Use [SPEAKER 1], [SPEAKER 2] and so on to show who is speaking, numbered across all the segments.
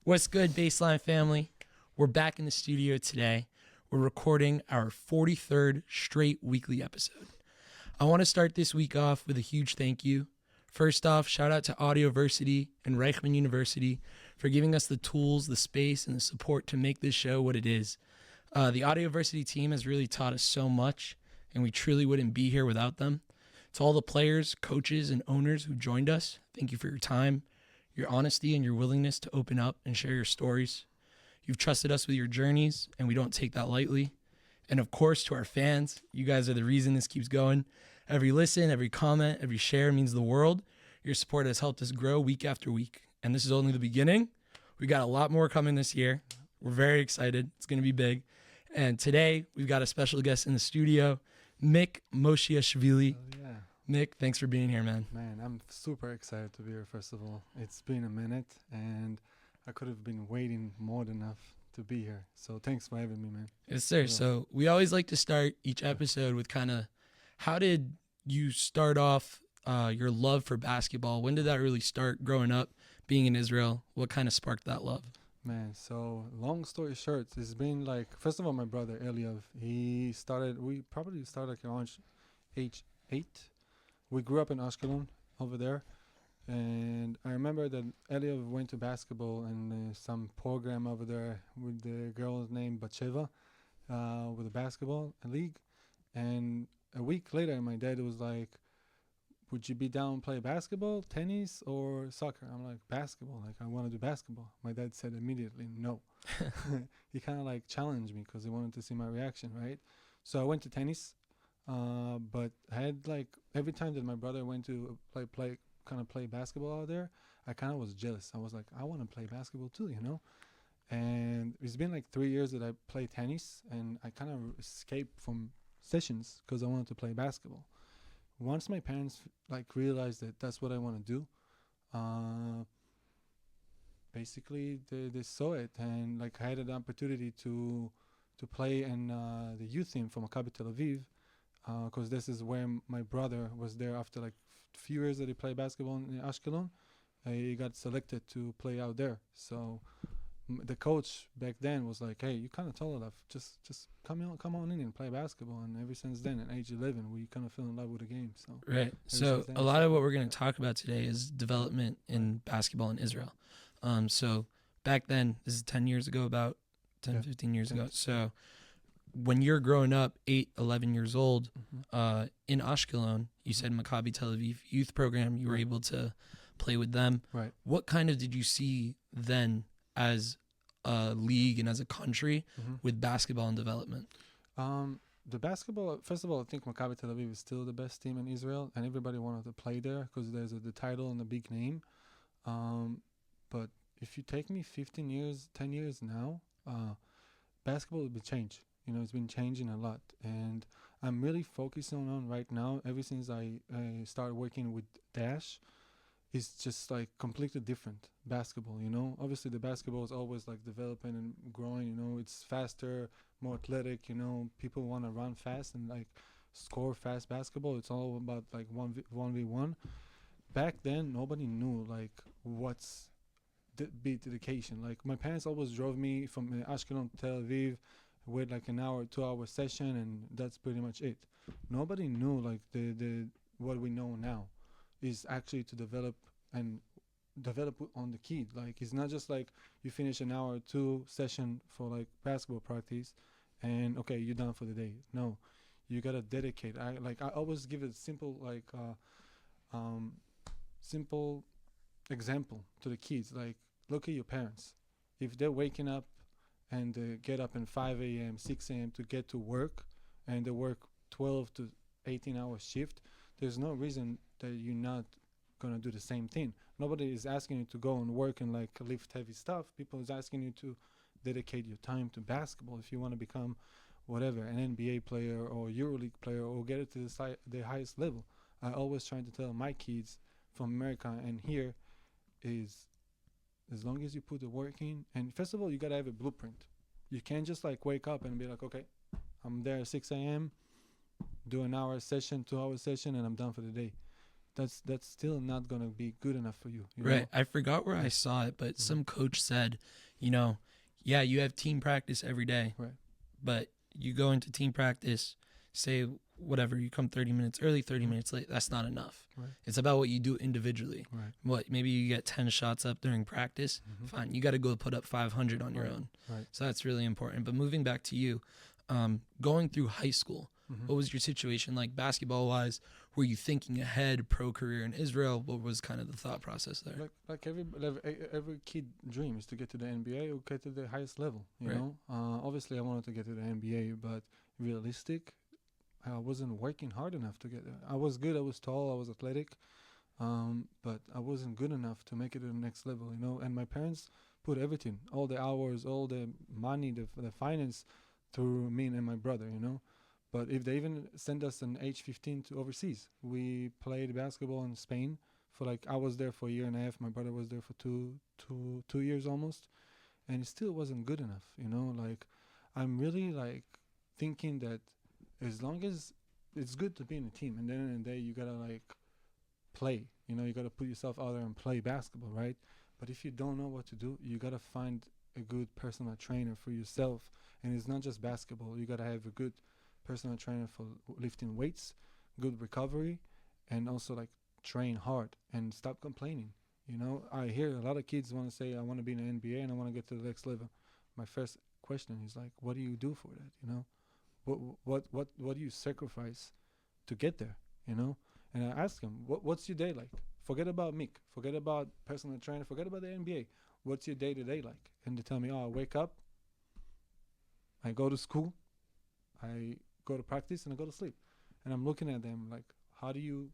[SPEAKER 1] What's good, Baseline family? We're back in the studio today. We're recording our 43rd straight weekly episode. I want to start this week off with a huge thank you. First off, shout out to Audioversity and Reichman University for giving us the tools, the space, and the support to make this show what it is. The Audioversity team has really taught us so much, and we truly wouldn't be here without them. To all the players, coaches, and owners who joined us, thank you for your time, your honesty, and your willingness to open up and share your stories. You've trusted us with your journeys, and we don't take that lightly. And of course, to our fans, you guys are the reason this keeps going. Every listen, every comment, every share means the world. Your support has helped us grow week after week. And this is only the beginning. We got a lot more coming this year. We're very excited. It's going to be big. And today, we've got a special guest in the studio, Mick Moshiashvili.
[SPEAKER 2] Oh, yeah.
[SPEAKER 1] Mick, thanks for being here, man.
[SPEAKER 2] Man, I'm super excited to be here, first of all. It's been a minute, and I could have been waiting more than enough to be here. So thanks for having me, man.
[SPEAKER 1] Yes, sir. So we always like to start each episode with kind of, how did you start off your love for basketball? When did that really start growing up, being in Israel? What kind of sparked that love?
[SPEAKER 2] Man, so long story short, it's been like, first of all, my brother, Eliav, we probably started like around age 8. We grew up in Ashkelon over there. And I remember that Eliav went to basketball and some program over there with the girl named Batsheva with a basketball league. And a week later, my dad was like, would you be down and play basketball, tennis, or soccer? I'm like, basketball. Like, I want to do basketball. My dad said immediately, no. He kind of like challenged me because he wanted to see my reaction, right? So I went to tennis. But I had like, every time that my brother went to play basketball out there, I kind of was jealous. I was like, I want to play basketball too, you know? And it's been like 3 years that I play tennis, and I kind of escaped from sessions because I wanted to play basketball. Once my parents like realized that that's what I want to do, basically they saw it, and like I had an opportunity to play in the youth team for Maccabi Tel Aviv, because this is where my brother was there after like few years that he played basketball in Ashkelon. He got selected to play out there. So the coach back then was like, hey, you kind of tall enough, just come on in and play basketball. And ever since then, at age 11, we kind of fell in love with the game. So
[SPEAKER 1] right. So a lot of what we're going to talk about today is development in basketball in Israel. So back then, this is 10 years ago, about 10, 15 years ago. So when you're growing up, 8, 11 years old, in Ashkelon, you said Maccabi Tel Aviv youth program, you were able to play with them.
[SPEAKER 2] Right.
[SPEAKER 1] What kind of did you see then as a league and as a country with basketball and development?
[SPEAKER 2] The basketball, first of all, I think Maccabi Tel Aviv is still the best team in Israel, and everybody wanted to play there because there's the title and the big name. But if you take me 15 years, 10 years now, basketball will be changed. You know, it's been changing a lot, and I'm really focusing on right now, ever since I started working with Dash, it's just like completely different basketball, you know? Obviously, the basketball is always like developing and growing, you know? It's faster, more athletic, you know? People want to run fast and like score fast basketball. It's all about like 1v1. Back then, nobody knew like what's beat dedication. Like my parents always drove me from Ashkelon to Tel Aviv with like an hour, 2-hour session, and that's pretty much it. Nobody knew like the what we know now is actually to develop on the kid. Like it's not just like you finish an hour or 2 session for like basketball practice and okay, you're done for the day. No, you gotta dedicate. I always give a simple simple example to the kids. Like look at your parents. If they're waking up and get up at 5 a.m., 6 a.m. to get to work, and they work 12 to 18-hour shift, there's no reason that you're not going to do the same thing. Nobody is asking you to go and work and like lift heavy stuff. People is asking you to dedicate your time to basketball if you want to become whatever, an NBA player or EuroLeague player or get it to the highest level. I always try to tell my kids from America and here is, as long as you put the work in, and first of all, you got to have a blueprint. You can't just like wake up and be like, okay, I'm there at 6 a.m., do an hour session, 2-hour session, and I'm done for the day. that's still not gonna be good enough for you. You
[SPEAKER 1] Right.
[SPEAKER 2] know?
[SPEAKER 1] I forgot where I saw it, but some coach said, you know, yeah, you have team practice every day,
[SPEAKER 2] Right.
[SPEAKER 1] but you go into team practice, say whatever, you come 30 minutes early, 30 minutes late. That's not enough.
[SPEAKER 2] Right.
[SPEAKER 1] It's about what you do individually.
[SPEAKER 2] Right.
[SPEAKER 1] What, maybe you get 10 shots up during practice. Fine. You got to go put up 500 on your own.
[SPEAKER 2] Right.
[SPEAKER 1] So that's really important. But moving back to you, going through high school, what was your situation like basketball wise? Were you thinking ahead, pro career in Israel? What was kind of the thought process there?
[SPEAKER 2] Like every kid dream is to get to the NBA or get to the highest level. You
[SPEAKER 1] Right.
[SPEAKER 2] know, obviously I wanted to get to the NBA, but realistic, I wasn't working hard enough to get there. I was good. I was tall. I was athletic, but I wasn't good enough to make it to the next level. You know, and my parents put everything, all the hours, all the money, the finance, through me and my brother. You know. But if they even send us an age 15 to overseas, we played basketball in Spain for I was there for a year and a half. My brother was there for two years almost, and it still wasn't good enough. You know, I'm really thinking that as long as it's good to be in a team, and then in the day you gotta play. You know, you gotta put yourself out there and play basketball, right? But if you don't know what to do, you gotta find a good personal trainer for yourself, and it's not just basketball. You gotta have a good personal trainer for lifting weights, good recovery, and also train hard and stop complaining. You know, I hear a lot of kids want to say, I want to be in the NBA and I want to get to the next level. My first question is what do you do for that? You know, what do you sacrifice to get there? You know, and I ask them, what's your day like? Forget about Mick, forget about personal trainer, forget about the NBA. What's your day to day like? And they tell me, I wake up, I go to school, I go to practice, and I go to sleep. And I'm looking at them how do you,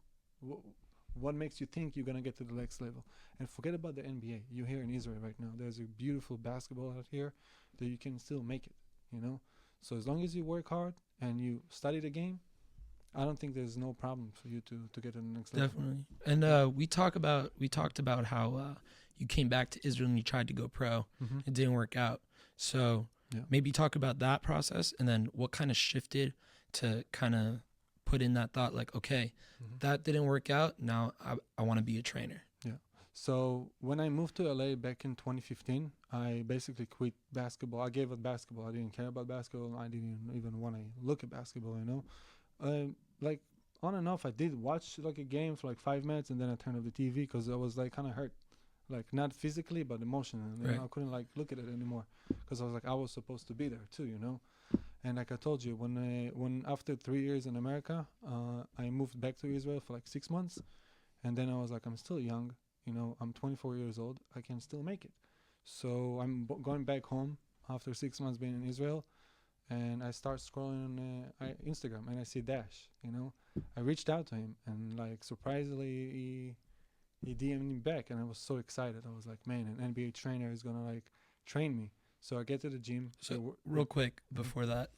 [SPEAKER 2] what makes you think you're going to get to the next level? And forget about the NBA. You're here in Israel right now. There's a beautiful basketball out here that you can still make it, you know? So as long as you work hard and you study the game, I don't think there's no problem for you to get to the next level.
[SPEAKER 1] Definitely. And we talked about how you came back to Israel and you tried to go pro. It didn't work out. So maybe talk about that process, and then what kind of shifted to kind of put in that thought okay, that didn't work out. Now I want to be a trainer.
[SPEAKER 2] Yeah. So when I moved to LA back in 2015, I basically quit basketball. I gave up basketball. I didn't care about basketball. I didn't even want to look at basketball, you know. On and off, I did watch a game for 5 minutes, and then I turned off the TV because I was kind of hurt. Not physically, but emotionally.
[SPEAKER 1] Right.
[SPEAKER 2] You know, I couldn't look at it anymore because I was I was supposed to be there too, you know. And like I told you, when after 3 years in America, I moved back to Israel for 6 months, and then I was I'm still young, you know. I'm 24 years old. I can still make it. So I'm going back home after 6 months being in Israel, and I start scrolling on Instagram, and I see Dash. You know, I reached out to him, and surprisingly, he DM'd me back, and I was so excited. I was man, an NBA trainer is gonna train me. So I get to the gym.
[SPEAKER 1] So real quick before that,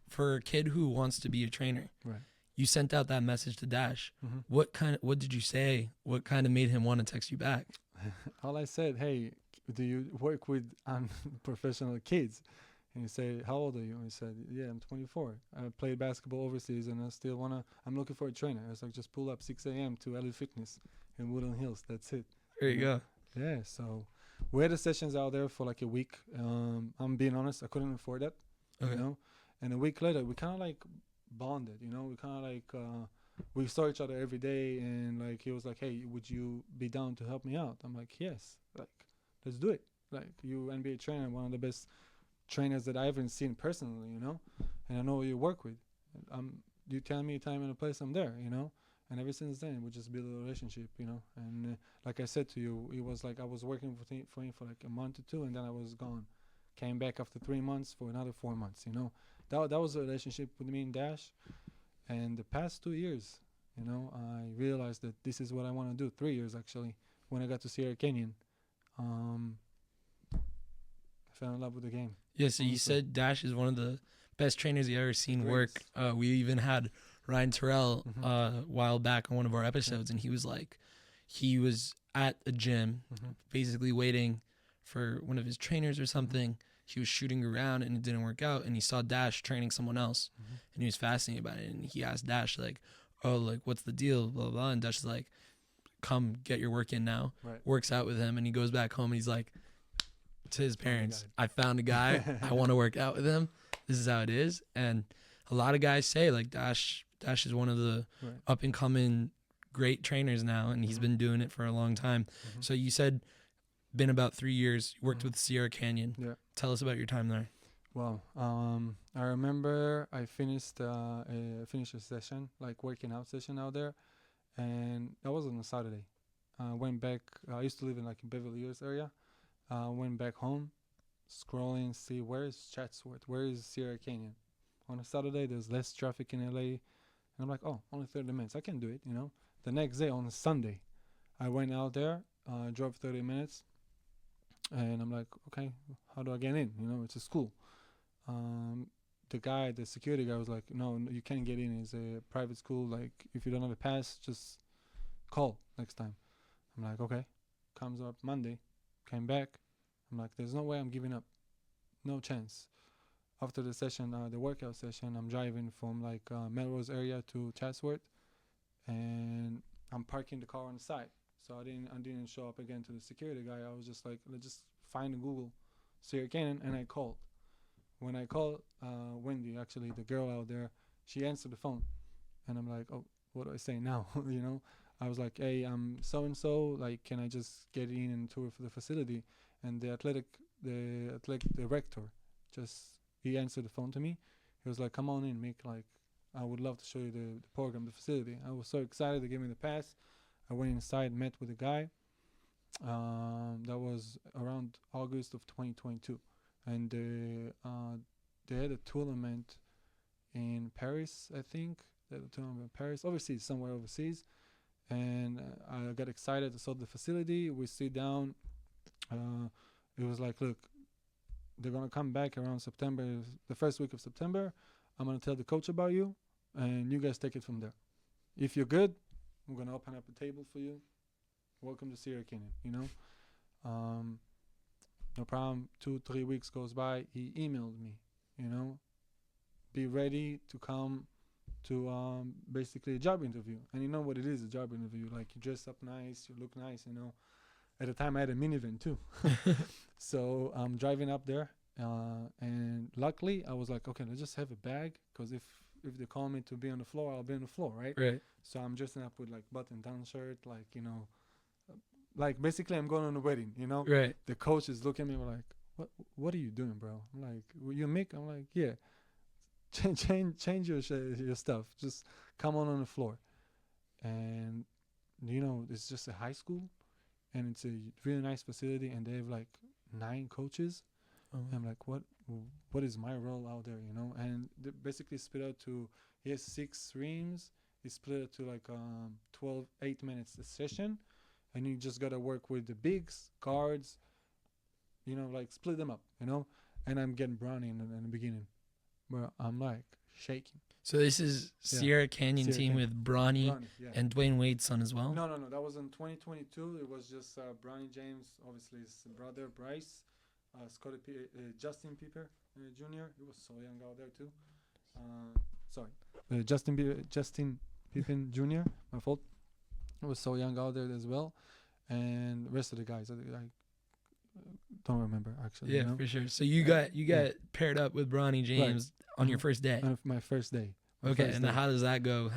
[SPEAKER 1] for a kid who wants to be a trainer,
[SPEAKER 2] right?
[SPEAKER 1] You sent out that message to Dash. What did you say? What kind of made him want to text you back?
[SPEAKER 2] All I said, hey, do you work with professional kids? And he said, how old are you? And he said, yeah, I'm 24. I played basketball overseas, and I'm looking for a trainer. I was just pull up 6 a.m. to LA Fitness in Woodland Hills. That's it.
[SPEAKER 1] There you go.
[SPEAKER 2] Yeah, so we had the sessions out there for a week. I'm being honest, I couldn't afford that,
[SPEAKER 1] Okay.
[SPEAKER 2] you know. And a week later, we kind of bonded, you know. We kind of we saw each other every day, and he was hey, would you be down to help me out? I'm yes, let's do it. You NBA trainer, one of the best trainers that I haven't seen personally, you know, and I know you work with. You tell me a time and a place, I'm there, you know. And ever since then, we just built a relationship, you know. And like I said to you, it was I was working for him for a month or two, and then I was gone. Came back after 3 months for another 4 months, you know. That was a relationship with me and Dash. And the past 2 years, you know, I realized that this is what I want to do. 3 years, actually, when I got to Sierra Canyon. I fell in love with the game.
[SPEAKER 1] Yeah, so you said Dash is one of the best trainers you've ever seen work. We even had Ryan Terrell a while back on one of our episodes, and he was at a gym, basically waiting for one of his trainers or something. He was shooting around, and it didn't work out, and he saw Dash training someone else, and he was fascinated by it, and he asked Dash, oh, like, what's the deal? Blah, blah, blah. And Dash is like, come get your work in now.
[SPEAKER 2] Right.
[SPEAKER 1] Works out with him, and he goes back home, and he's like, to his parents,
[SPEAKER 2] guy.
[SPEAKER 1] I found a guy. I want to work out with him. This is how it is. And a lot of guys say, like, Dash is one of the
[SPEAKER 2] Right.
[SPEAKER 1] up and coming great trainers now, and he's
[SPEAKER 2] Mhm.
[SPEAKER 1] been doing it for a long time.
[SPEAKER 2] Mhm.
[SPEAKER 1] So you said been about 3 years. You worked
[SPEAKER 2] Mhm.
[SPEAKER 1] with Sierra Canyon.
[SPEAKER 2] Yeah.
[SPEAKER 1] Tell us about your time there.
[SPEAKER 2] Well, I remember I finished a session, like working out session out there, and that was on a Saturday. Went back. I used to live in like in Beverly Hills area. Went back home, scrolling, see where is Chatsworth, where is Sierra Canyon. On a Saturday, there's less traffic in LA, and I'm like, oh, only 30 minutes. I can do it, you know. The next day, on a Sunday, I went out there, drove 30 minutes, and I'm like, okay, how do I get in? You know, it's a school. The security guy was like, no, you can't get in. It's a private school. Like, if you don't have a pass, just call next time. I'm like, okay. Comes up Monday, came back. I'm like, there's no way I'm giving up. No chance. After the session, the workout session, I'm driving from like Melrose area to Chatsworth, and I'm parking the car on the side. So I didn't show up again to the security guy. I was just like, let's just find in Google Sierra Canyon, and I called. When I called, Wendy, actually the girl out there, she answered the phone, and I'm like, oh, what do I say now? You know, I was like, hey, I'm so and so. Like, can I just get in and tour for the facility? And the athletic director, he answered the phone to me. He was like, come on in, Mick. Like, I would love to show you the program, the facility. I was so excited to give me the pass. I went inside, met with a guy. That was around August of 2022. And they had a tournament in Paris, I think. They had a tournament in Paris, somewhere overseas. And I got excited to saw the facility. We sit down. It was like, look, they're going to come back around September, the first week of September. I'm going to tell the coach about you, and you guys take it from there. If you're good, I'm going to open up a table for you. Welcome to Sierra Canyon, you know. No problem. 2-3 weeks goes by. He emailed me, you know, be ready to come to basically a job interview. And you know what it is, a job interview. Like, you dress up nice, you look nice, you know. At the time, I had a minivan too. So I'm driving up there, and luckily, I was like, okay, let's just have a bag, because if they call me to be on the floor, I'll be on the floor, right?
[SPEAKER 1] Right.
[SPEAKER 2] So I'm dressing up with like button-down shirt, like, you know, like basically I'm going on a wedding, you know.
[SPEAKER 1] Right.
[SPEAKER 2] The coach is looking at me like, what are you doing, bro? I'm like, you Mick? I'm like, yeah. Change your stuff. Just come on the floor. And you know, it's just a high school, and it's a really nice facility, and they have like 9 coaches. I'm like, what is my role out there, you know? And they basically split out to, he has 6 rooms. He split it to like 8 minutes a session, and you just gotta work with the bigs, guards, you know, like split them up, you know. And I'm getting brownie in the beginning, but I'm like shaking.
[SPEAKER 1] So this is Sierra Canyon
[SPEAKER 2] Sierra
[SPEAKER 1] team
[SPEAKER 2] Canyon.
[SPEAKER 1] with Bronny
[SPEAKER 2] Yeah.
[SPEAKER 1] and Dwayne Wade's son as well.
[SPEAKER 2] No, that was in 2022. It was just Bronny James, obviously his brother Bryce, Justin Pieper Jr. He was so young out there too. Justin Pippen Jr. My fault. He was so young out there as well, and the rest of the guys I don't remember actually.
[SPEAKER 1] Yeah,
[SPEAKER 2] you know?
[SPEAKER 1] for sure. So you got paired up with Bronny James on your first day.
[SPEAKER 2] On my first day.
[SPEAKER 1] Okay, and how does that go?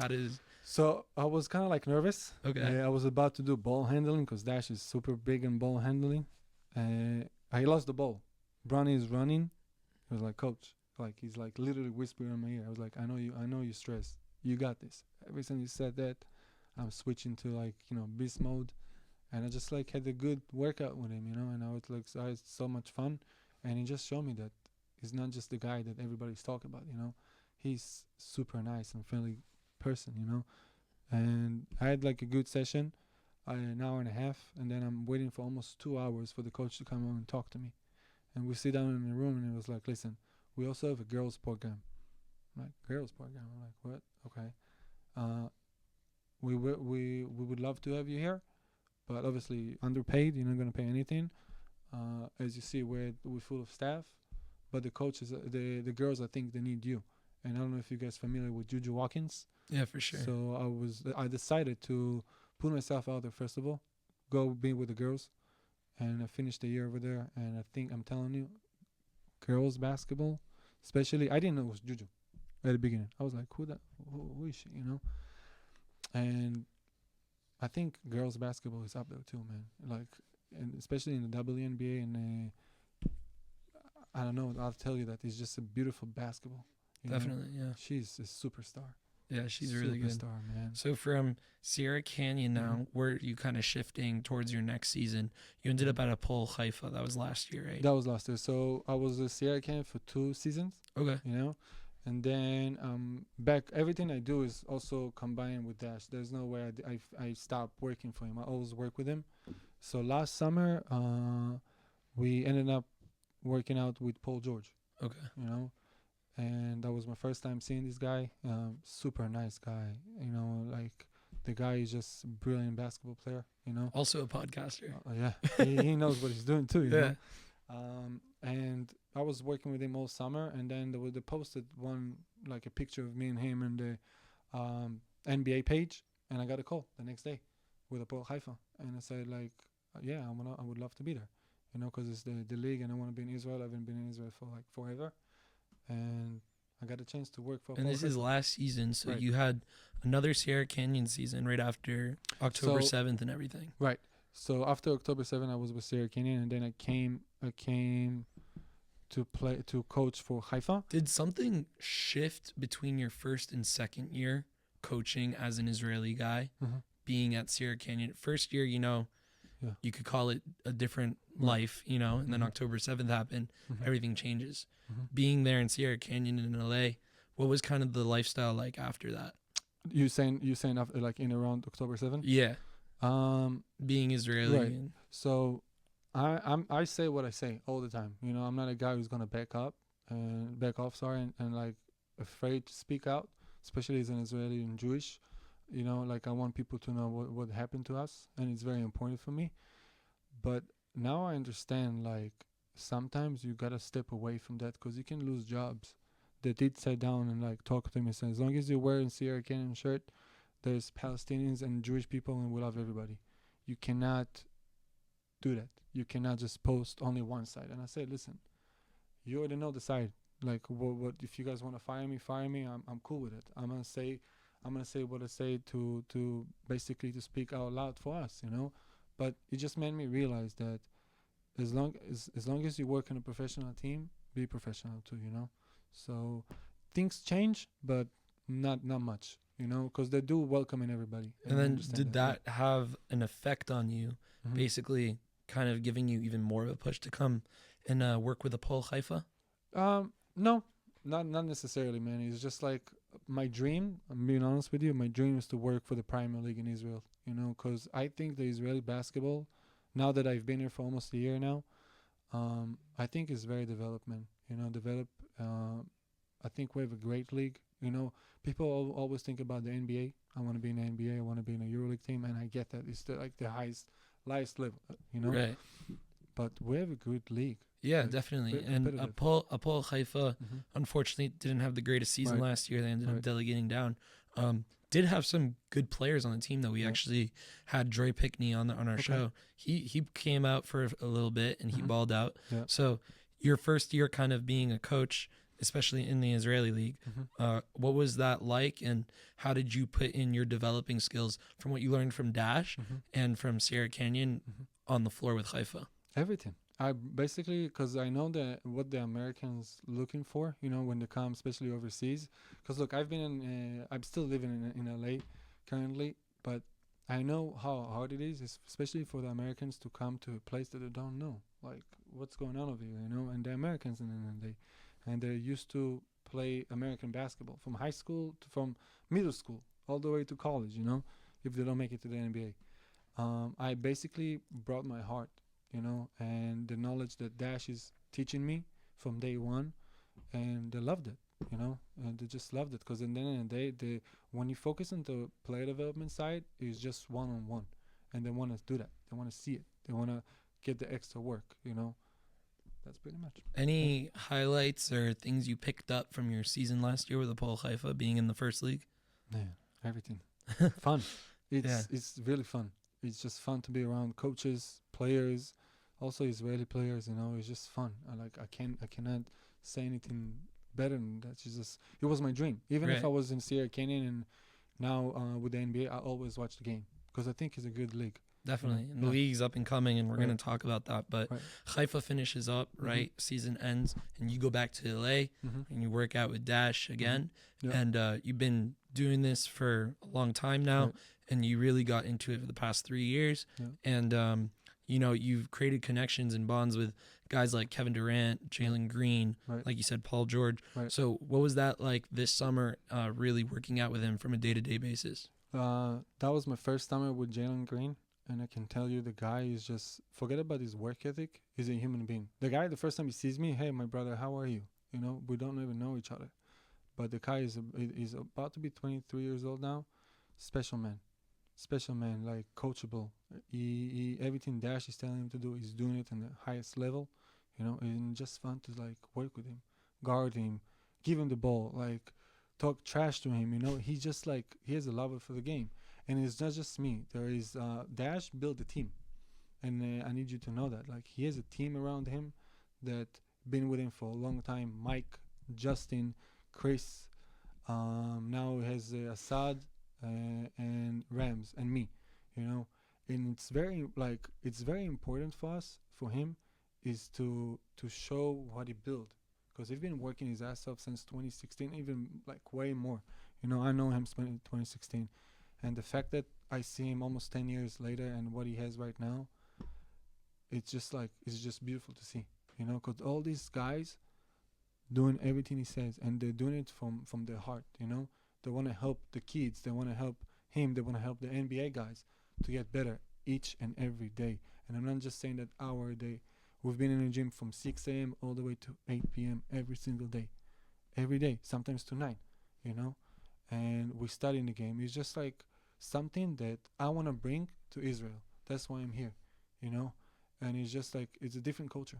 [SPEAKER 2] So I was kind of like nervous.
[SPEAKER 1] Okay.
[SPEAKER 2] I was about to do ball handling because Dash is super big in ball handling. I lost the ball. Bronny is running. He was like, coach, like he's like literally whispering in my ear. I was like, I know you're stressed. You got this. Ever since you said that, I'm switching to like, you know, beast mode. And I just like had a good workout with him, you know, and I had so much fun. And he just showed me that he's not just the guy that everybody's talking about, you know. He's super nice and friendly person, you know. And I had like a good session, an hour and a half, and then I'm waiting for almost 2 hours for the coach to come over and talk to me. And we sit down in the room, and it was like, listen, we also have a girls program. I'm like, girls program? I'm like, what? Okay. We would love to have you here, but obviously underpaid. You're not gonna pay anything. As you see, we're full of staff, but the coaches, the girls, I think they need you. And I don't know if you guys familiar with Juju Watkins.
[SPEAKER 1] Yeah, for sure.
[SPEAKER 2] So I decided to put myself out there first of all, go be with the girls, and I finished the year over there. And I think I'm telling you, girls basketball, especially, I didn't know it was Juju at the beginning. I was like, who is she, you know? And I think girls basketball is up there too, man. Like, and especially in the WNBA, and I don't know. I'll tell you that it's just a beautiful basketball.
[SPEAKER 1] Definitely, yeah.
[SPEAKER 2] She's a superstar.
[SPEAKER 1] Yeah, she's really good.
[SPEAKER 2] Superstar, man.
[SPEAKER 1] So from Sierra Canyon now, where you kind of shifting towards your next season? You ended up at Hapoel Haifa. That was last year, right?
[SPEAKER 2] That was last year. So I was a Sierra Canyon for 2 seasons.
[SPEAKER 1] Okay.
[SPEAKER 2] You know, and then back. Everything I do is also combined with Dash. There's no way I stop working for him. I always work with him. So last summer, we ended up working out with Paul George.
[SPEAKER 1] Okay.
[SPEAKER 2] You know. And that was my first time seeing this guy. Super nice guy. You know, like the guy is just a brilliant basketball player. You know.
[SPEAKER 1] Also a podcaster.
[SPEAKER 2] Yeah, he knows what he's doing too. You
[SPEAKER 1] Yeah.
[SPEAKER 2] know? And I was working with him all summer, and then they posted one, like a picture of me and him in the NBA page, and I got a call the next day with Hapoel Haifa, and I said like, yeah, I would love to be there, you know, because it's the league, and I want to be in Israel. I haven't been in Israel for like forever. And I got a chance to work for.
[SPEAKER 1] And this is last season, so
[SPEAKER 2] Right.
[SPEAKER 1] you had another Sierra Canyon season right after October 7th and everything.
[SPEAKER 2] Right. So after October 7th, I was with Sierra Canyon, and then I came to coach for Haifa.
[SPEAKER 1] Did something shift between your first and second year coaching as an Israeli guy, being at Sierra Canyon? First year, you know, you could call it a different life, you know, and then October 7th happened, everything changes. Being there in Sierra Canyon in LA, what was kind of the lifestyle like after that?
[SPEAKER 2] You saying after, like in around October 7th?
[SPEAKER 1] Yeah. Being Israeli.
[SPEAKER 2] Right. So I say what I say all the time. You know, I'm not a guy who's gonna back off, and like afraid to speak out, especially as an Israeli and Jewish. You know, like I want people to know what happened to us, and it's very important for me. But now I understand, like, sometimes you gotta step away from that because you can lose jobs. They did sit down and like talk to me and say, as long as you're wearing Sierra Canyon shirt, there's Palestinians and Jewish people, and we love everybody. You cannot do that. You cannot just post only one side. And I said, listen, you already know the side. Like, what if you guys want to fire me? I'm cool with it. I'm gonna say what I say to basically to speak out loud for us, you know. But it just made me realize that as long as you work in a professional team, be professional too, you know. So things change, but not much, you know, because they do welcome in everybody.
[SPEAKER 1] And then did that have an effect on you, basically kind of giving you even more of a push to come and work with Hapoel Haifa?
[SPEAKER 2] No, not necessarily, man. It's just like my dream. I'm being honest with you. My dream is to work for the Premier League in Israel. You know, because I think the Israeli basketball, now that I've been here for almost a year now, I think is very development. You know, I think we have a great league. You know, people always think about the NBA. I want to be in the NBA. I want to be in a EuroLeague team, and I get that. It's the highest level. You know,
[SPEAKER 1] right?
[SPEAKER 2] But we have a good league.
[SPEAKER 1] Yeah, definitely. And Hapoel Haifa, unfortunately, didn't have the greatest season last year. They ended up delegating down. Did have some good players on the team, though. We actually had Dre Pickney on our show. He came out for a little bit, and he balled out. Yeah. So your first year kind of being a coach, especially in the Israeli league, what was that like, and how did you put in your developing skills from what you learned from Dash and from Sierra Canyon on the floor with Haifa?
[SPEAKER 2] Everything. I basically, because I know that what the Americans looking for, you know, when they come, especially overseas. Because look, I'm still living in LA currently, but I know how hard it is, especially for the Americans to come to a place that they don't know, like what's going on over here, you know. And the Americans and they're used to play American basketball from high school from middle school all the way to college, you know, if they don't make it to the NBA. I basically brought my heart, you know, and the knowledge that Dash is teaching me from day one, and they loved it, you know, and they just loved it, because at the end of the day, when you focus on the player development side, it's just one-on-one, and they want to do that. They want to see it. They want to get the extra work, you know. That's pretty much.
[SPEAKER 1] Any highlights or things you picked up from your season last year with Hapoel Haifa being in the first league?
[SPEAKER 2] Man, Everything. Fun. It's really fun. It's just fun to be around coaches, players, also Israeli players. It's just fun. I cannot say anything better than that. It was my dream. Even if
[SPEAKER 1] Right.
[SPEAKER 2] I was in Sierra Canyon and now with the NBA, I always watch the game because I think it's a good league.
[SPEAKER 1] Definitely. And the
[SPEAKER 2] Yeah.
[SPEAKER 1] league's up and coming, and we're
[SPEAKER 2] Right.
[SPEAKER 1] going to talk about that. But
[SPEAKER 2] Right.
[SPEAKER 1] Haifa finishes up, right? Season ends, and you go back to LA, and you work out with Dash again.
[SPEAKER 2] Yeah.
[SPEAKER 1] And you've been doing this for a long time now,
[SPEAKER 2] Right.
[SPEAKER 1] and you really got into it for the past 3 years.
[SPEAKER 2] Yeah.
[SPEAKER 1] And, you've created connections and bonds with guys like Kevin Durant, Jalen Green,
[SPEAKER 2] Right.
[SPEAKER 1] like you said, Paul George.
[SPEAKER 2] Right.
[SPEAKER 1] So what was that like this summer, really working out with him from a day-to-day basis?
[SPEAKER 2] That was my first summer with Jalen Green, and I can tell you the guy is just forget about his work ethic. He's a human being. The guy, the first time he sees me, hey, my brother, how are you? We don't even know each other, but the guy is about to be 23 years old now. Special man, like coachable. He everything Dash is telling him to do, he's doing it in the highest level. And just fun to like work with him, guard him, give him the ball, like talk trash to him. He just like he has a love for the game, and it's not just me. There is Dash built a team, and I need you to know that like he has a team around him that been with him for a long time. Mike, Justin, Chris, now he has Assad and Rams and me. And it's very important for him is to show what he built because he's been working his ass off since 2016, even like way more. I know him spent in 2016, and the fact that I see him almost 10 years later and what he has right now, it's just beautiful to see. Because all these guys doing everything he says, and they're doing it from their heart. They want to help the kids. They want to help him. They want to help the NBA guys to get better each and every day. And I'm not just saying that hour a day. We've been in the gym from 6 a.m. all the way to 8 p.m. every single day. Every day, sometimes to 9, And we study in the game. It's just like something that I want to bring to Israel. That's why I'm here, And it's just like, it's a different culture.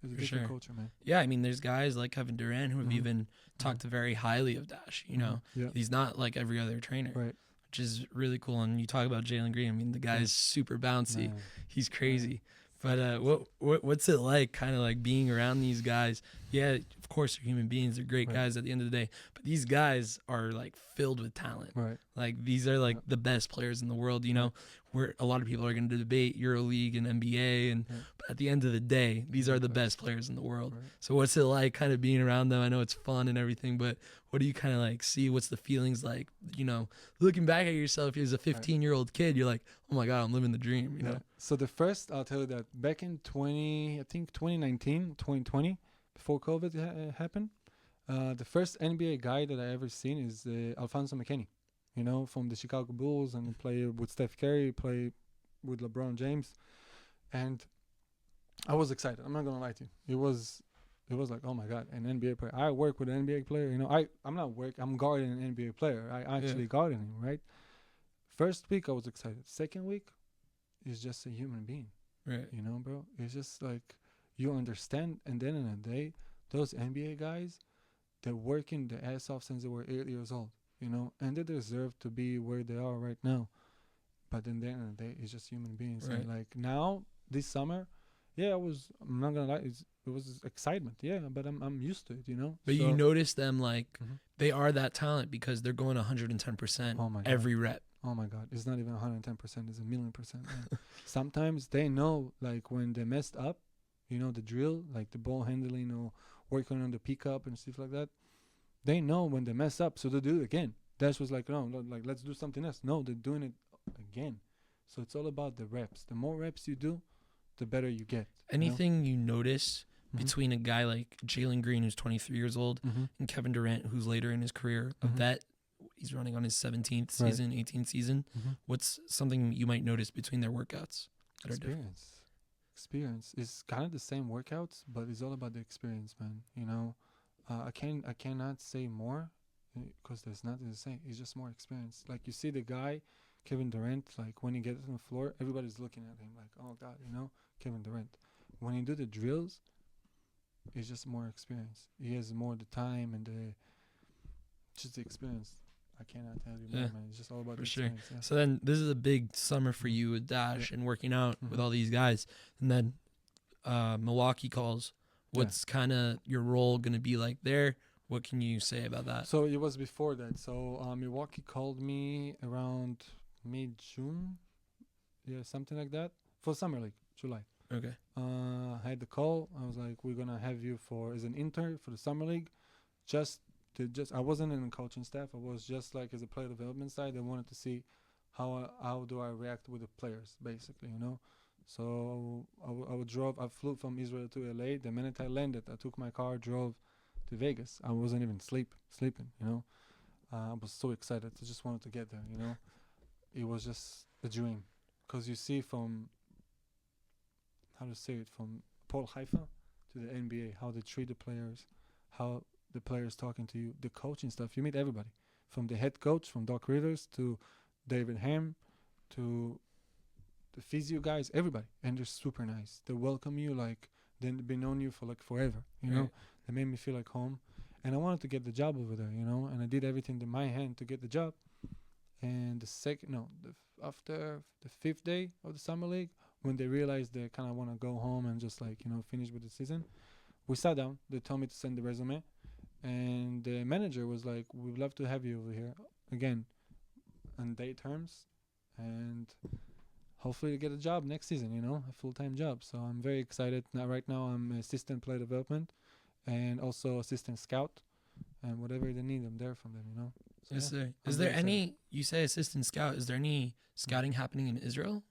[SPEAKER 2] It's a
[SPEAKER 1] For
[SPEAKER 2] different
[SPEAKER 1] sure.
[SPEAKER 2] culture, man.
[SPEAKER 1] Yeah, I mean, there's guys like Kevin Durant who have even talked very highly of Dash.
[SPEAKER 2] Yeah.
[SPEAKER 1] He's not like every other trainer,
[SPEAKER 2] Right.
[SPEAKER 1] which is really cool. And you talk about Jalen Green. I mean, the guy is super bouncy.
[SPEAKER 2] Man.
[SPEAKER 1] He's crazy. But what's it like, kind of like being around these guys? Yeah, of course, they're human beings. They're great guys at the end of the day. But these guys are like filled with talent.
[SPEAKER 2] Right.
[SPEAKER 1] Like these are like the best players in the world. Where a lot of people are going to debate EuroLeague and NBA, but at the end of the day, these are the best players in the world.
[SPEAKER 2] Right.
[SPEAKER 1] So what's it like, kind of being around them? I know it's fun and everything, but what do you kind of like see? What's the feelings like? Looking back at yourself as a 15-year-old kid, you're like, oh my God, I'm living the dream. You know.
[SPEAKER 2] So I'll tell you that back in 2019, 2020, before COVID happened, the first NBA guy that I ever seen is Alfonso McKinney, from the Chicago Bulls, and play with Steph Curry, play with LeBron James, and I was excited. I'm not gonna lie to you. It was like, oh my God, an NBA player. I work with an NBA player. I'm guarding an NBA player. I actually guarding him, right? First week I was excited. Second week, he's just a human being.
[SPEAKER 1] Right.
[SPEAKER 2] Bro. It's just like you understand. And then in a day, those NBA guys, they're working their ass off since they were 8 years old. And they deserve to be where they are right now. But in the end of the day, it's just human beings.
[SPEAKER 1] Right.
[SPEAKER 2] And like now, this summer, I'm not gonna lie, it was excitement. Yeah, but I'm used to it.
[SPEAKER 1] But you notice them like they are that talent because they're going 110% every rep.
[SPEAKER 2] Oh my God, it's not even 110%, it's 1,000,000%. Man. Sometimes they know, like when they messed up, the drill, like the ball handling or working on the pickup and stuff like that. They know when they mess up, so they do it again. Dash was like, no, like let's do something else. No, they're doing it again. So it's all about the reps. The more reps you do, the better you get.
[SPEAKER 1] Anything you notice between a guy like Jalen Green, who's 23 years old, and Kevin Durant, who's later in his career, a vet, he's running on his 17th season, 18th season. What's something you might notice between their workouts that are different?
[SPEAKER 2] Experience is kind of the same workouts, but it's all about the experience, man. I cannot say more because there's nothing to say. It's just more experience. Like you see the guy, Kevin Durant, like when he gets on the floor, everybody's looking at him like, oh God, Kevin Durant. When he do the drills, it's just more experience. He has more the time and just the experience. I cannot tell you more, man. It's just all about
[SPEAKER 1] For
[SPEAKER 2] the
[SPEAKER 1] sure.
[SPEAKER 2] experience. Yeah.
[SPEAKER 1] So then this is a big summer for you with Dash and working out with all these guys. And then Milwaukee calls. What's kind of your role going to be like there? What can you say about that?
[SPEAKER 2] So it was before that. So Milwaukee called me around mid-June. Yeah, something like that. For Summer League, July.
[SPEAKER 1] Okay.
[SPEAKER 2] I had the call. I was like, we're going to have you as an intern for the Summer League. I wasn't in the coaching staff. I was just like as a player development side. I wanted to see how do I react with the players, basically, you know. So I flew from Israel to LA. The minute I landed, I took my car, drove to Vegas. I wasn't even sleeping, you know. I was so excited. I just wanted to get there, you know. It was just a dream, because you see from from Hapoel Haifa to the NBA, how they treat the players, how the players talking to you, the coaching stuff. You meet everybody, from the head coach, from Doc Rivers to David Ham to the physio guys, everybody, and they're super nice. They welcome you like they've been known you for like forever, you know. They made me feel like home, and I wanted to get the job over there, you know, and I did everything in my hand to get the job. And after the 5th day of the summer league, when they realized they kind of want to go home and just like, you know, finish with the season, we sat down. They told me to send the resume, and the manager was like, "We'd love to have you over here again, on day terms, and hopefully get a job next season, you know, a full-time job." So I'm very excited. Right now I'm assistant player development and also assistant scout, and whatever they need, I'm there from them, you know. So
[SPEAKER 1] Yes, sir. Is there any, you say assistant scout, is there any scouting happening in Israel?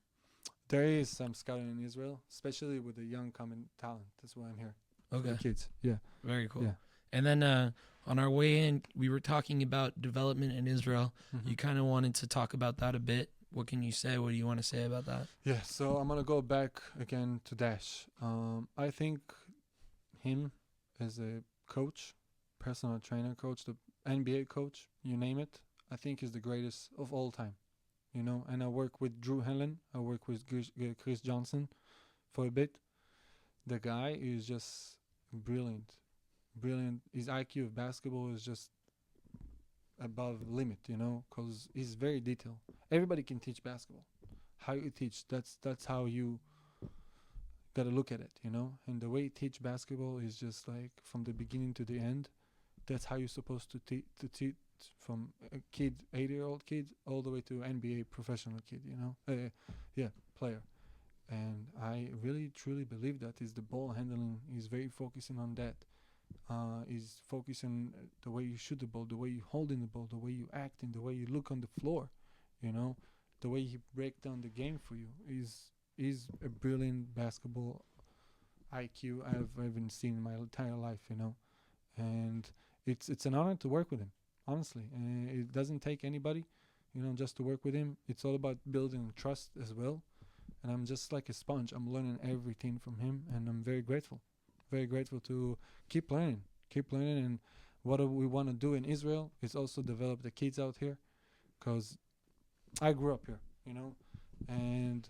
[SPEAKER 2] There is some scouting in Israel, especially with the young coming talent. That's why I'm here.
[SPEAKER 1] Okay.
[SPEAKER 2] For the kids. Yeah.
[SPEAKER 1] Very cool.
[SPEAKER 2] Yeah.
[SPEAKER 1] And then on our way in, we were talking about development in Israel.
[SPEAKER 2] Mm-hmm.
[SPEAKER 1] You kind of wanted to talk about that a bit. What can you say? What do you want to say about that?
[SPEAKER 2] Yeah, so I'm going to go back again to Dash. I think him as a coach, personal trainer coach, the NBA coach, you name it, I think is the greatest of all time. You know, and I work with Drew Helen. I work with Chris Johnson for a bit. The guy is just brilliant. His IQ of basketball is just above limit, you know, because he's very detailed. Everybody can teach basketball. How you teach, that's how you gotta look at it, you know. And the way you teach basketball is just like from the beginning to the end. That's how you're supposed to teach from a kid, 8-year-old kid, all the way to NBA professional kid, you know. Player. And I really truly believe that is the ball handling. He's very focusing on that. He's focusing the way you shoot the ball, the way you holding the ball, the way you acting, the way you look on the floor, you know, the way he break down the game for you. Is a brilliant basketball IQ I've ever seen in my entire life, you know. And it's an honor to work with him, honestly. And it doesn't take anybody, you know, just to work with him. It's all about building trust as well. And I'm just like a sponge. I'm learning everything from him, and I'm very grateful to keep learning. And what we want to do in Israel is also develop the kids out here, because I grew up here, you know, and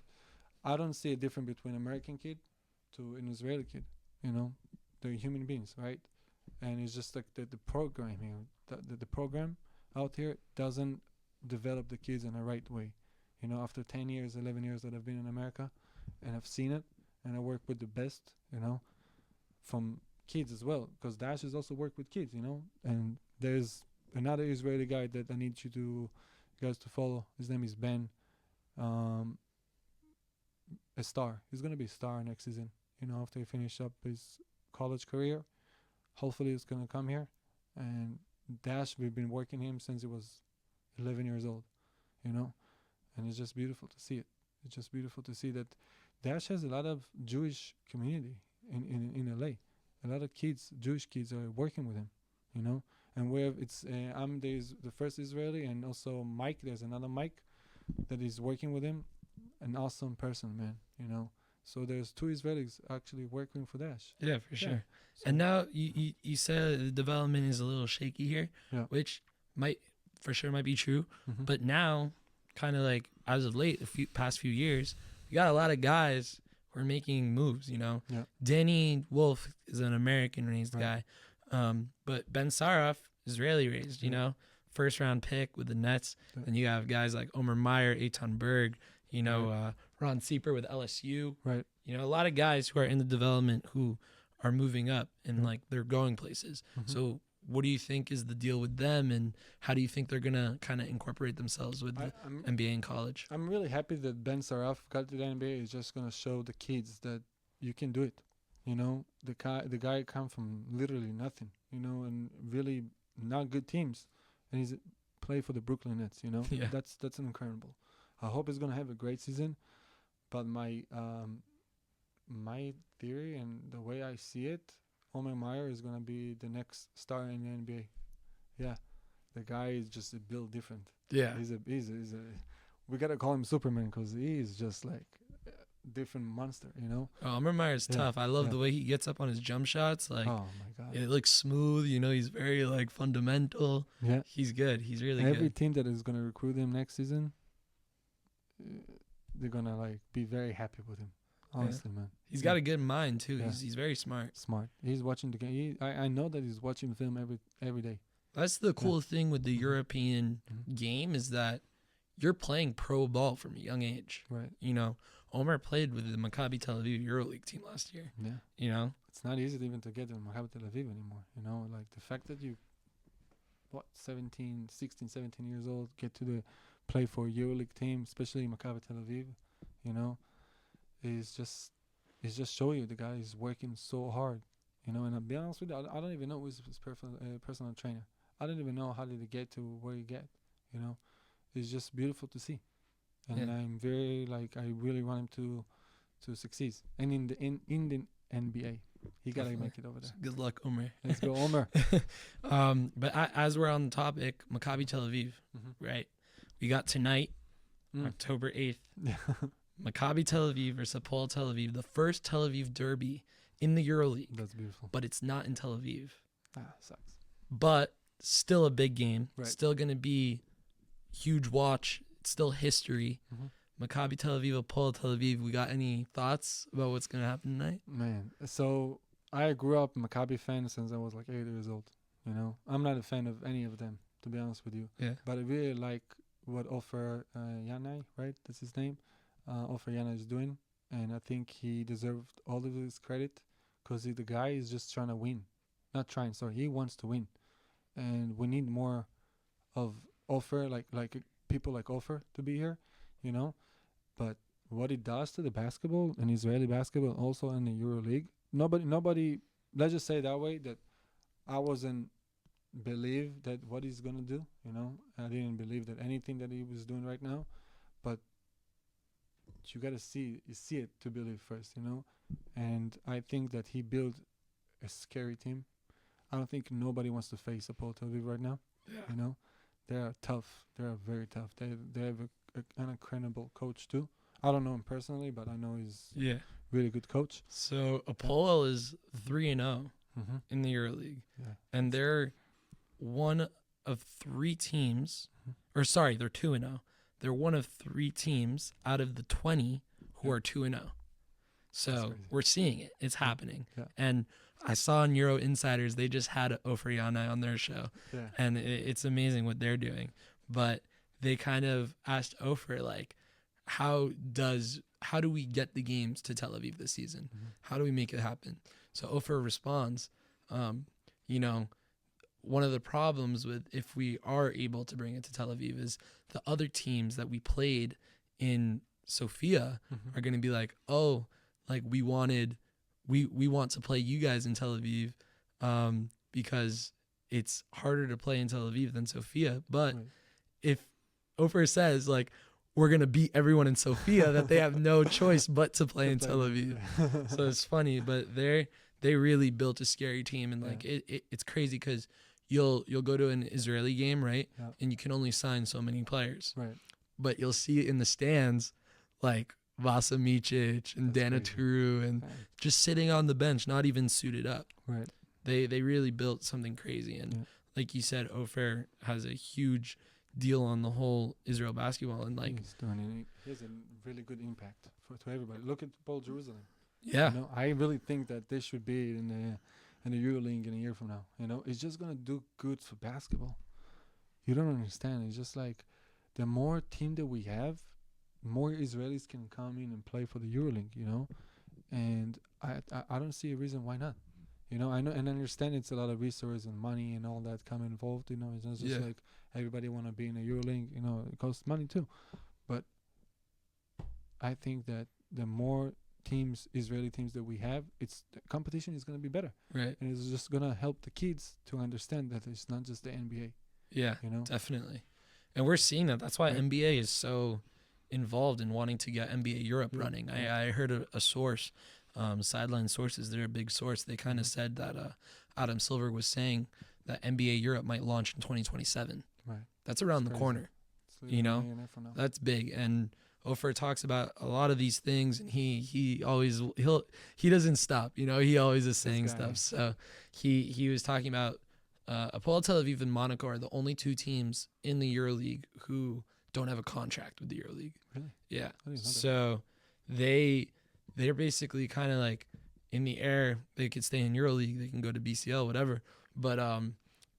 [SPEAKER 2] I don't see a difference between American kid to an Israeli kid, you know. They're human beings, right? And it's just like the program here, the program out here doesn't develop the kids in the right way. You know, after 10 years, 11 years that I've been in America, and I've seen it, and I work with the best, you know, from kids as well, because Dash has also worked with kids, you know. And there's another Israeli guy that I need you guys to follow. His name is Ben, a star. He's going to be a star next season, you know, after he finish up his college career. Hopefully he's going to come here. And Dash, we've been working him since he was 11 years old, you know. And it's just beautiful to see it. It's just beautiful to see that Dash has a lot of Jewish community in LA. A lot of kids, Jewish kids, are working with him, you know. And there's the first Israeli, and also Mike. There's another Mike that is working with him. An awesome person, man, you know. So there's 2 Israelis actually working for Dash.
[SPEAKER 1] Yeah, for sure. So and now you said the development is a little shaky here, which might be true. Mm-hmm. But now, kind of like as of late, past few years, we got a lot of guys who are making moves, you know. Yeah. Danny Wolf is an American raised guy. But Ben Saraf, Israeli raised, you know. first round pick with the Nets.
[SPEAKER 2] Yeah.
[SPEAKER 1] And you have guys like Omer Meyer, Eitan Berg, Ron Sieper with LSU.
[SPEAKER 2] Right.
[SPEAKER 1] A lot of guys who are in the development who are moving up and like they're going places.
[SPEAKER 2] Mhm.
[SPEAKER 1] So what do you think is the deal with them, and how do you think they're gonna kind of incorporate themselves with the
[SPEAKER 2] I'm
[SPEAKER 1] NBA and college?
[SPEAKER 2] I'm really happy that Ben Saraf got to the NBA. Is just gonna show the kids that you can do it. The guy come from literally nothing. And really not good teams, and he's play for the Brooklyn Nets.
[SPEAKER 1] Yeah.
[SPEAKER 2] That's incredible. I hope he's gonna have a great season. But my theory and the way I see it, Omer Meyer is gonna be the next star in the NBA. Yeah, the guy is just built different.
[SPEAKER 1] Yeah.
[SPEAKER 2] He's a we gotta call him Superman because he is just like a different monster.
[SPEAKER 1] Oh, Omer Meyer's
[SPEAKER 2] Yeah,
[SPEAKER 1] tough. I love
[SPEAKER 2] yeah.
[SPEAKER 1] the way he gets up on his jump shots. Like,
[SPEAKER 2] Oh my God.
[SPEAKER 1] it looks smooth. He's very like fundamental.
[SPEAKER 2] Yeah.
[SPEAKER 1] He's good. He's really
[SPEAKER 2] Every
[SPEAKER 1] good.
[SPEAKER 2] team that is gonna recruit him next season, they're gonna like be very happy with him. Honestly, man.
[SPEAKER 1] He's got a good mind too.
[SPEAKER 2] Yeah.
[SPEAKER 1] He's very smart.
[SPEAKER 2] Smart. He's watching the game. I know that he's watching film every day.
[SPEAKER 1] That's the cool thing with the
[SPEAKER 2] Mhm.
[SPEAKER 1] European
[SPEAKER 2] Mhm.
[SPEAKER 1] game is that you're playing pro ball from a young age.
[SPEAKER 2] Right.
[SPEAKER 1] Omer played with the Maccabi Tel Aviv EuroLeague team last year.
[SPEAKER 2] Yeah. It's not easy to even to get to Maccabi Tel Aviv anymore. Like the fact that you, 16, 17 years old, get to play for a EuroLeague team, especially Maccabi Tel Aviv, is just show you the guy is working so hard. And I'll be honest with you, I don't even know who's his personal trainer. I don't even know how did he get to where he get. It's just beautiful to see, and
[SPEAKER 1] Yeah.
[SPEAKER 2] I'm very I really want him to succeed. And in the NBA, he gotta
[SPEAKER 1] Definitely.
[SPEAKER 2] make it over there.
[SPEAKER 1] Good luck, Omer.
[SPEAKER 2] Let's go, Omer.
[SPEAKER 1] But as we're on the topic, Maccabi Tel Aviv, right? We got tonight, October 8th,
[SPEAKER 2] Yeah.
[SPEAKER 1] Maccabi Tel Aviv versus Hapoel Tel Aviv, the first Tel Aviv derby in the EuroLeague,
[SPEAKER 2] That's beautiful.
[SPEAKER 1] but it's not in Tel Aviv.
[SPEAKER 2] Sucks.
[SPEAKER 1] But still a big game.
[SPEAKER 2] Right.
[SPEAKER 1] Still going to be huge watch. It's still history.
[SPEAKER 2] Mhm.
[SPEAKER 1] Maccabi Tel Aviv, Hapoel Tel Aviv. We got any thoughts about what's going to happen tonight?
[SPEAKER 2] Man, so I grew up a Maccabi fan since I was 8 years old. I'm not a fan of any of them, to be honest with you.
[SPEAKER 1] Yeah.
[SPEAKER 2] But I really like what Ofer Yanai, right? That's his name. Ofer Yanai is doing, and I think he deserved all of his credit because the guy is just trying to win. Not trying, sorry. He wants to win, and we need more of Ofer, like people like Ofer to be here, But what it does to the basketball and Israeli basketball, also in the EuroLeague, nobody. Let's just say it that way, that I wasn't believe that what he's gonna do. I didn't believe that anything that he was doing right now, but you gotta see it to believe first. And I think that he built a scary team. I don't think nobody wants to face Hapoel Tel Aviv right now.
[SPEAKER 1] Yeah.
[SPEAKER 2] They are tough. They are very tough. They have an incredible coach too. I don't know him personally, but I know he's
[SPEAKER 1] Yeah.
[SPEAKER 2] really good coach.
[SPEAKER 1] So Hapoel is 3-0
[SPEAKER 2] Mm-hmm.
[SPEAKER 1] in the EuroLeague,
[SPEAKER 2] Yeah.
[SPEAKER 1] and they're one of three teams. Or sorry, they're 2-0. They're one of three teams out of the 20 who
[SPEAKER 2] Yeah.
[SPEAKER 1] are 2-0. So
[SPEAKER 2] That's crazy.
[SPEAKER 1] we're seeing it. It's happening.
[SPEAKER 2] Yeah.
[SPEAKER 1] And I saw on Euro Insiders, they just had Ofer Yanai on their show.
[SPEAKER 2] Yeah.
[SPEAKER 1] And it's amazing what they're doing. But they kind of asked Ofer, how do we get the games to Tel Aviv this season?
[SPEAKER 2] Mhm.
[SPEAKER 1] How do we make it happen? So Ofer responds, one of the problems with if we are able to bring it to Tel Aviv is the other teams that we played in Sofia
[SPEAKER 2] Mhm.
[SPEAKER 1] are going to be like, we want to play you guys in Tel Aviv because it's harder to play in Tel Aviv than Sofia. But
[SPEAKER 2] Right.
[SPEAKER 1] if Ofer says we're going to beat everyone in Sofia, that they have no choice but to play in Tel Aviv. So it's funny, but they really built a scary team, and it's crazy because you'll go to an Israeli game, right?
[SPEAKER 2] Yeah.
[SPEAKER 1] And you can only sign so many players,
[SPEAKER 2] Right.
[SPEAKER 1] but you'll see in the stands Vasa Micic and
[SPEAKER 2] That's
[SPEAKER 1] Dana
[SPEAKER 2] crazy.
[SPEAKER 1] Turu and
[SPEAKER 2] Right.
[SPEAKER 1] just sitting on the bench, not even suited up.
[SPEAKER 2] Right.
[SPEAKER 1] They really built something crazy, and
[SPEAKER 2] Yeah.
[SPEAKER 1] like you said, Ofer has a huge deal on the whole Israel basketball, and
[SPEAKER 2] He's doing it. He has a really good impact to everybody. Look at Paul Jerusalem.
[SPEAKER 1] yeah.
[SPEAKER 2] I really think that they should be in the EuroLeague in a year from now. It's just gonna do good for basketball. You don't understand. It's just like the more team that we have, more Israelis can come in and play for the EuroLeague, you know? And I don't see a reason why not. You know, I know and understand it's a lot of resources and money and all that come involved, you know. It's not just like everybody want to be in a EuroLeague, you know, it costs money too. But I think that the more teams, Israeli teams that we have, it's the competition is going to be better.
[SPEAKER 1] Right.
[SPEAKER 2] And it's just going to help the kids to understand that it's not just the NBA.
[SPEAKER 1] Yeah,
[SPEAKER 2] you know?
[SPEAKER 1] definitely. And we're seeing that. That's why
[SPEAKER 2] Right.
[SPEAKER 1] NBA is so involved in wanting to get NBA Europe running. I heard a source, sideline sources, they're a big source. They kind of said that Adam Silver was saying that NBA Europe might launch in 2027.
[SPEAKER 2] Right.
[SPEAKER 1] That's around the
[SPEAKER 2] crazy.
[SPEAKER 1] corner.
[SPEAKER 2] It's
[SPEAKER 1] You know?
[SPEAKER 2] millionaire for now.
[SPEAKER 1] That's big. And Ofer talks about a lot of these things, and he doesn't stop. You know, he always is saying
[SPEAKER 2] This guy.
[SPEAKER 1] stuff. So he was talking about Hapoel Tel Aviv and Monaco are the only two teams in the EuroLeague who don't have a contract with the EuroLeague.
[SPEAKER 2] Really?
[SPEAKER 1] Yeah.
[SPEAKER 2] I didn't know that.
[SPEAKER 1] So they're basically kind of like in the air. They could stay in EuroLeague. They can go to BCL, whatever. But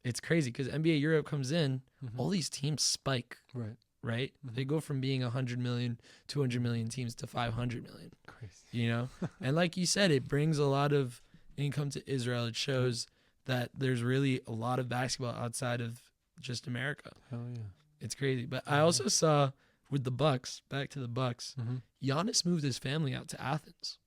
[SPEAKER 1] it's crazy because NBA Europe comes in, all these teams spike. Right? They go from being 100 million, 200 million teams to 500 million.
[SPEAKER 2] Crazy.
[SPEAKER 1] You know? And like you said, it brings a lot of income to Israel. It shows that there's really a lot of basketball outside of just America.
[SPEAKER 2] Hell yeah.
[SPEAKER 1] It's crazy. But I also saw with the Bucks, back to the Bucks, Giannis moved his family out to Athens,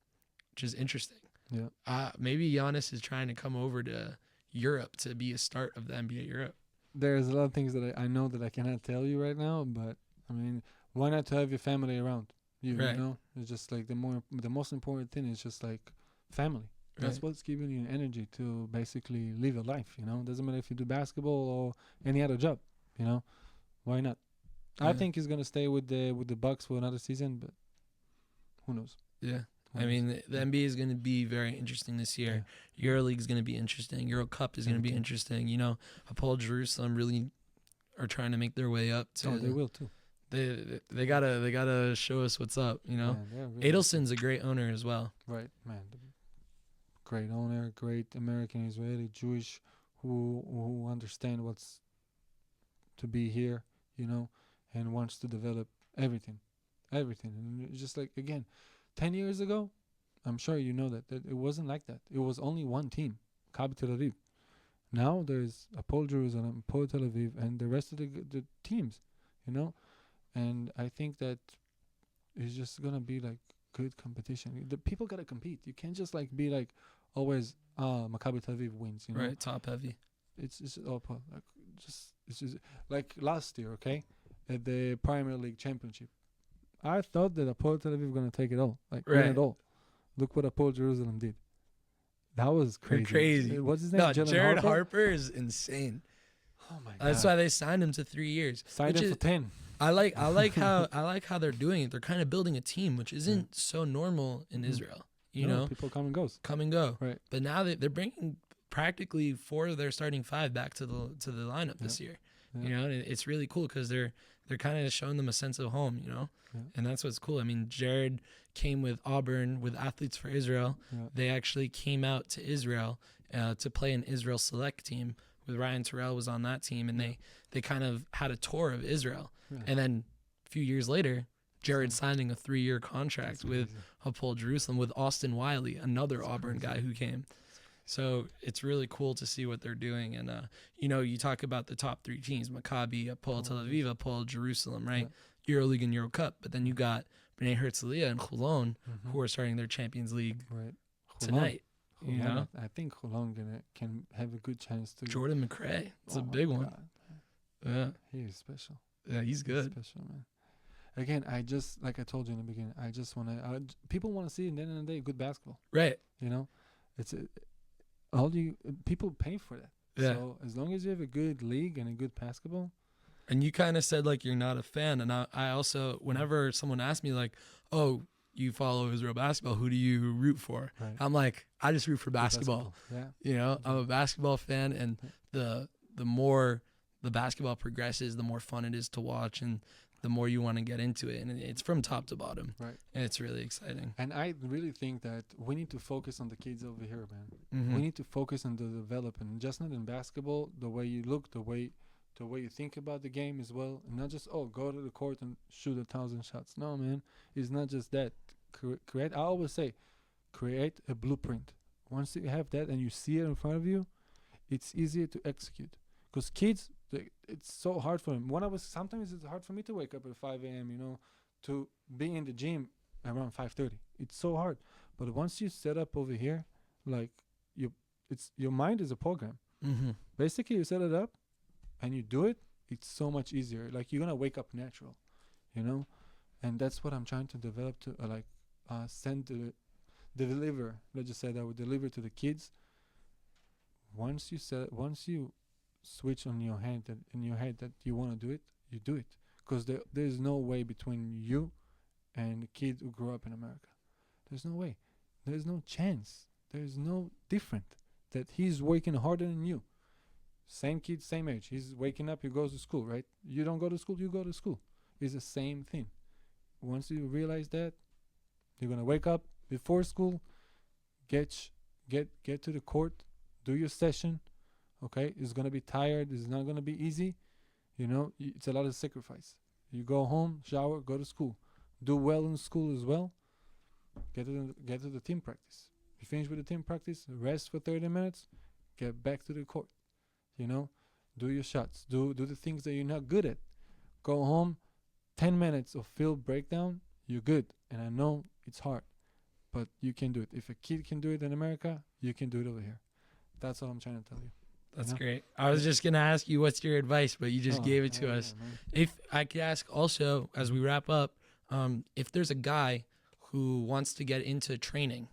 [SPEAKER 1] which is interesting.
[SPEAKER 2] Yeah.
[SPEAKER 1] Maybe Giannis is trying to come over to Europe to be a start of the NBA Europe.
[SPEAKER 2] There's a lot of things that I know that I cannot tell you right now, but I mean, why not to have your family around you?
[SPEAKER 1] Right.
[SPEAKER 2] You know, it's just like the most important thing is just like family. That's
[SPEAKER 1] Right.
[SPEAKER 2] what's giving you energy to basically live a life. You know, doesn't matter if you do basketball or any other job. You know, why not? I
[SPEAKER 1] Yeah.
[SPEAKER 2] think he's gonna stay with the Bucks for another season, but who knows?
[SPEAKER 1] Yeah.
[SPEAKER 2] Who
[SPEAKER 1] I
[SPEAKER 2] knows?
[SPEAKER 1] mean, the NBA is going to be very interesting this year. EuroLeague is going to be interesting. Euro Cup is going to be
[SPEAKER 2] Everything.
[SPEAKER 1] interesting. You know, Hapoel Jerusalem really are trying to make their way up to.
[SPEAKER 2] Oh, they will too.
[SPEAKER 1] They gotta show us what's up. You know,
[SPEAKER 2] Man, they're really
[SPEAKER 1] Adelson's a great owner as well.
[SPEAKER 2] right, man. Great owner, great American, Israeli, Jewish, who understand what's to be here, you know, and wants to develop everything. And it's just like, again, 10 years ago, I'm sure you know that it wasn't like that. It was only one team, Maccabi Tel Aviv. Now there's Hapoel Jerusalem, Hapoel Tel Aviv, and the rest of the teams, you know. And I think that it's just gonna be like good competition. The people gotta compete. You can't just like be like always Maccabi Tel Aviv wins, you know.
[SPEAKER 1] Right, top heavy.
[SPEAKER 2] It's just like last year, okay, at the Premier League Championship. I thought that Hapoel Tel Aviv gonna take it all, like win
[SPEAKER 1] Right.
[SPEAKER 2] it all. Look what Hapoel Jerusalem did. That was crazy.
[SPEAKER 1] Crazy.
[SPEAKER 2] What's his name?
[SPEAKER 1] No,
[SPEAKER 2] Jalen
[SPEAKER 1] Jared Harper is insane.
[SPEAKER 2] Oh my god.
[SPEAKER 1] That's why they signed him to 3 years.
[SPEAKER 2] Signed
[SPEAKER 1] which
[SPEAKER 2] him
[SPEAKER 1] is-
[SPEAKER 2] for 10.
[SPEAKER 1] I like how they're doing it. They're kind of building a team, which isn't so normal in Israel. You
[SPEAKER 2] No,
[SPEAKER 1] know,
[SPEAKER 2] people come and goes.
[SPEAKER 1] come and go.
[SPEAKER 2] Right.
[SPEAKER 1] But now they're bringing practically 4 of their starting 5 back to the lineup this year.
[SPEAKER 2] Yeah.
[SPEAKER 1] You know, and it's really cool because they're kind of showing them a sense of home. You know,
[SPEAKER 2] Yeah.
[SPEAKER 1] and that's what's cool. I mean, Jared came with Auburn with Athletes for Israel.
[SPEAKER 2] Yeah.
[SPEAKER 1] They actually came out to Israel to play an Israel select team. With Ryan Terrell was on that team, and they kind of had a tour of Israel.
[SPEAKER 2] Yeah.
[SPEAKER 1] And then a few years later, Jared signing a 3-year contract
[SPEAKER 2] That's
[SPEAKER 1] with
[SPEAKER 2] crazy.
[SPEAKER 1] Hapoel Jerusalem with Austin Wiley, another
[SPEAKER 2] That's
[SPEAKER 1] Auburn
[SPEAKER 2] crazy.
[SPEAKER 1] guy who came. So it's really cool to see what they're doing. And, you know, you talk about the top 3 teams, Maccabi, Hapoel Tel Aviv, Hapoel Jerusalem, right? EuroLeague and Euro Cup. But then you got Bnei Herzliya and Chulon, who are starting their Champions League
[SPEAKER 2] Right.
[SPEAKER 1] tonight. You
[SPEAKER 2] Hulon,
[SPEAKER 1] know?
[SPEAKER 2] I think Hulon can have a good chance to.
[SPEAKER 1] Jordan McRae. It's a
[SPEAKER 2] Oh my
[SPEAKER 1] big one.
[SPEAKER 2] God.
[SPEAKER 1] Yeah.
[SPEAKER 2] He is special.
[SPEAKER 1] Yeah, he's
[SPEAKER 2] He's
[SPEAKER 1] good.
[SPEAKER 2] special, man. Again, I just like I told you in the beginning. I just want to. People want to see at the end of the day good basketball.
[SPEAKER 1] Right.
[SPEAKER 2] You know, it's all you people pay for that.
[SPEAKER 1] Yeah.
[SPEAKER 2] So as long as you have a good league and a good basketball,
[SPEAKER 1] And you kind of said like you're not a fan. And I also, whenever someone asks me like, oh, you follow Israel basketball, who do you root for?
[SPEAKER 2] right?
[SPEAKER 1] I'm like, I just root for basketball.
[SPEAKER 2] Yeah.
[SPEAKER 1] You know, I'm a basketball fan, and the more the basketball progresses, the more fun it is to watch, and the more you want to get into it. And it's from top to bottom.
[SPEAKER 2] Right.
[SPEAKER 1] And it's really exciting.
[SPEAKER 2] And I really think that we need to focus on the kids over here, man.
[SPEAKER 1] Mhm.
[SPEAKER 2] We need to focus on the development, just not in basketball, the way you look, the way the way you think about the game as well, and not just go to the court and shoot 1,000 shots. No, man, it's not just that. Create. I always say, create a blueprint. Once you have that and you see it in front of you, it's easier to execute. Because kids, it's so hard for them. Sometimes it's hard for me to wake up at 5 a.m. To be in the gym around 5:30. It's so hard. But once you set up over here, like your mind is a program.
[SPEAKER 1] Mm-hmm.
[SPEAKER 2] Basically, you set it up, and you do it. It's so much easier. Like you're gonna wake up natural, and that's what I'm trying to develop to deliver. Let's just say that we deliver to the kids. Once you switch in your head that you want to do it, you do it. Because there's no way between you and the kid who grew up in America. There's no way. There's no chance. There's no different. That he's working harder than you. Same kid, same age. He's waking up, he goes to school, right? You don't go to school, you go to school. It's the same thing. Once you realize that, you're going to wake up before school, get to the court, do your session, okay? It's going to be tired. It's not going to be easy. It's a lot of sacrifice. You go home, shower, go to school. Do well in school as well. Get to the team practice. You finish with the team practice, rest for 30 minutes, get back to the court. Do your shots. Do the things that you're not good at. Go home, 10 minutes of field breakdown, you're good. And I know it's hard, but you can do it. If a kid can do it in America, you can do it over here. That's all I'm trying to tell you.
[SPEAKER 1] That's great. I was just going to ask you what's your advice, but you just gave it to us.
[SPEAKER 2] Yeah,
[SPEAKER 1] If I could ask also, as we wrap up, if there's a guy who wants to get into training,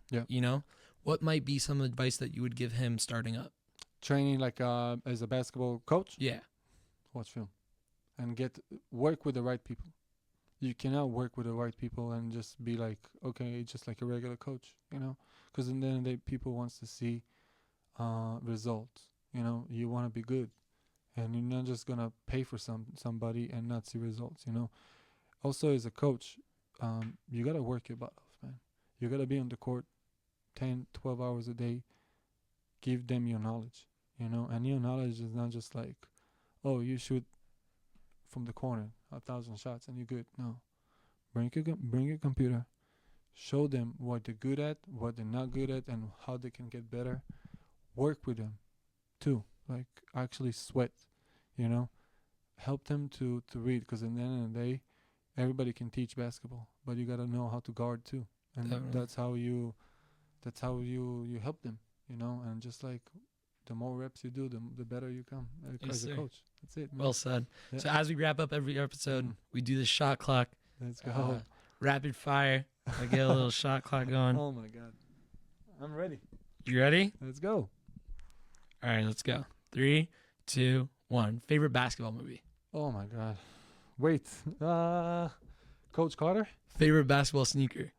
[SPEAKER 1] what might be some advice that you would give him starting up?
[SPEAKER 2] Training like as a basketball coach?
[SPEAKER 1] Yeah.
[SPEAKER 2] Watch film. And work with the right people. You cannot work with the right people and just be like, okay, just like a regular coach, Because in the end of the day, people wants to see results. You want to be good. And you're not just going to pay for somebody and not see results, Also, as a coach, you got to work your butt off, man. You got to be on the court 10, 12 hours a day. Give them your knowledge, And your knowledge is not just like, oh, you shoot from the corner 1,000 shots and you're good. No. Bring your computer. Show them what they're good at, what they're not good at, and how they can get better. Work with them, too. Like, actually sweat, Help them to read, because at the end of the day, everybody can teach basketball, but you got to know how to guard, too. And that's how you help them, And just like the more reps you do, the better you come as a coach. That's it, man.
[SPEAKER 1] Well said. Yeah. So as we wrap up every episode, we do the shot clock.
[SPEAKER 2] Let's go.
[SPEAKER 1] Rapid fire. I get a little shot clock going.
[SPEAKER 2] Oh, my God. I'm ready.
[SPEAKER 1] You ready?
[SPEAKER 2] Let's go.
[SPEAKER 1] All right, let's go. 3, 2, 1. Favorite basketball movie?
[SPEAKER 2] Oh, my God. Wait. Coach Carter?
[SPEAKER 1] Favorite basketball sneaker?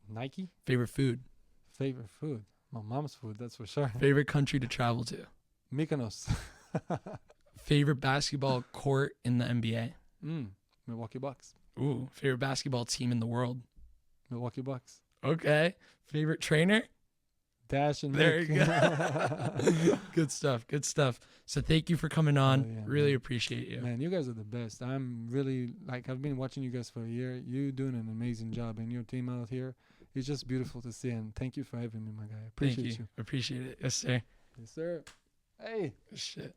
[SPEAKER 2] Nike?
[SPEAKER 1] Favorite food?
[SPEAKER 2] Favorite food? My mom's food, that's for sure.
[SPEAKER 1] Favorite country to travel to?
[SPEAKER 2] Mykonos.
[SPEAKER 1] Favorite basketball court in the NBA?
[SPEAKER 2] Milwaukee Bucks.
[SPEAKER 1] Ooh, favorite basketball team in the world?
[SPEAKER 2] Milwaukee Bucks.
[SPEAKER 1] Okay. Favorite trainer?
[SPEAKER 2] Dash and
[SPEAKER 1] there
[SPEAKER 2] Mick.
[SPEAKER 1] You go. Good stuff. Good stuff. So thank you for coming on.
[SPEAKER 2] Yeah,
[SPEAKER 1] really appreciate you.
[SPEAKER 2] Man, you guys are the best. I'm really, I've been watching you guys for a year. You're doing an amazing job, and your team out here, it's just beautiful to see. And thank you for having me, my guy. Appreciate you.
[SPEAKER 1] Appreciate it. Yes, sir.
[SPEAKER 2] Yes, sir. Hey.
[SPEAKER 1] Shit.